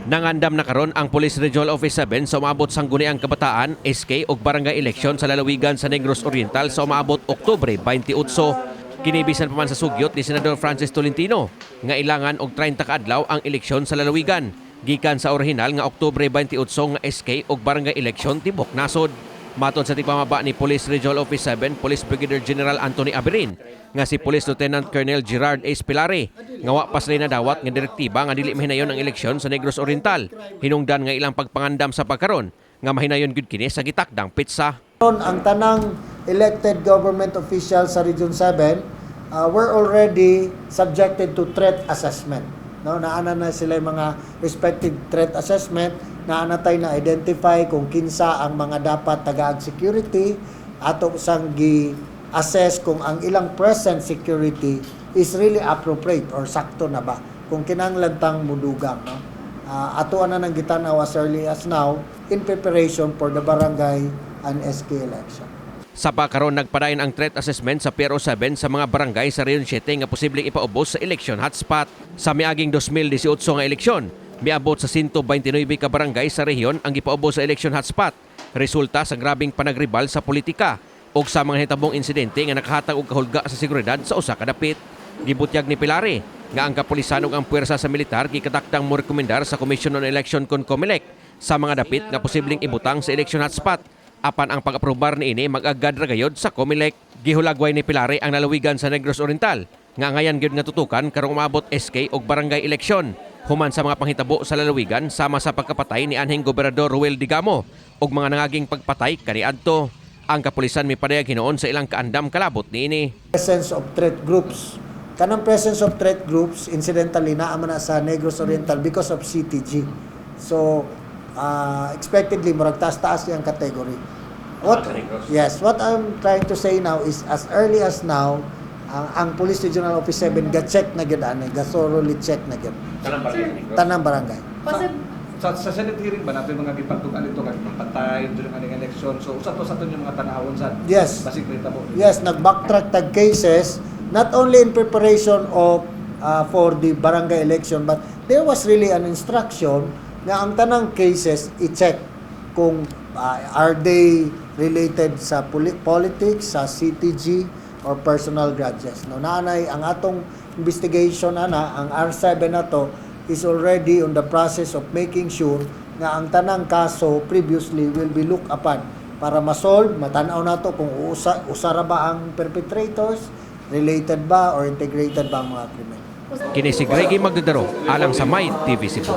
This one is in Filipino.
Nangandam na karon ang Police Regional Office 7 sa umaabot sang guniang kabataan, SK ug barangay eleksyon sa lalawigan sa Negros Oriental sa umaabot Oktubre 28. Kinibisan pa man sa sugyot ni Senador Francis Tolentino nga ilangan og 30 ka adlaw ang eleksyon sa lalawigan gikan sa orihinal nga Oktubre 28 nga SK ug barangay eleksyon tibok nasod. Matod sa tigpamaba ni Police Regional Office 7, Police Brigadier General Anthony Aberin, nga si Police Lieutenant Colonel Gerard A. Spilare, nga wa pa sila nadawat nga direktiba nga dili mahinayon ang eleksyon sa Negros Oriental. Hinungdan nga ilang pagpangandam sa pagkaron nga mahinayon gud kini sa gitakdang pitsa. Ang tanang elected government officials sa Region 7 were already subjected to threat assessment. No, naana na sila yung mga respective threat assessment, naana tayo na identify kung kinsa ang mga dapat tagaag security ato sang gi-assess kung ang ilang present security is really appropriate or sakto na ba kung kinahanglan mudugang, no. Ato na nang gitanaw as early as now in preparation for the barangay and SK election. Sa pagkaron nagpadayon ang threat assessment sa PRO 7 sa mga barangay sa Rehiyon 7 nga posibleng ipaubos sa election hotspot. Sa miaging 2018 nga eleksyon, miabot sa 129 ka barangay sa rehiyon ang ipaubos sa election hotspot. Resulta sa grabing panagribal sa politika o sa mga hitabong insidente nga nakahatag og kahulga sa seguridad sa usa ka dapit. Gibutyag ni Pilare nga ang kapulisan ug ang puwersa sa militar gikatakdang mo rekomendar sa Commission on Election kon COMELEC sa mga dapit nga posibleng ibutang sa election hotspot. Apan ang pag-aprobar niini mag-agad ra gayod sa COMELEC. Gihulagway ni Pilare ang lalawigan sa Negros Oriental nga ngayan gyud nga tutukan karong umabot SK og barangay eleksyon. Human sa mga panghitabo sa lalawigan sama sa pagkapatay ni anhing Gobernador Ruel Digamo og mga nangaging pagpatay kaniadto. Ang kapulisan mipadayag hinoon sa ilang kaandam kalabot niini. Presence of threat groups. Kanang presence of threat groups incidentally naa man na sa Negros Oriental because of CTG. So expectedly murag taas-taas yung category. What I'm trying to say now is as early as now ang Police Regional Office 7 ga-check na gyud ani, ga-thoroughly check na gyud. Tanang barangay. Sa Senate hearing ba natin mga gipagtukan ito kag patay during ang election. So usa to sa aton yung mga tanawon sa Yes. basic data po. Yes, nag-backtrack tag cases not only in preparation of for the barangay election but there was really an instruction na ang tanang cases i-check kung are they related sa politics, sa CTG or personal grudges. No, naanay ang atong investigation ang R7 na to is already on the process of making sure nga ang tanang kaso previously will be looked upon para masolve, matanaw na to kung usara ba ang perpetrators, related ba or integrated ba ang mga krimen. Kini si Greggy Magdadaro alang sa MY TV Cebu.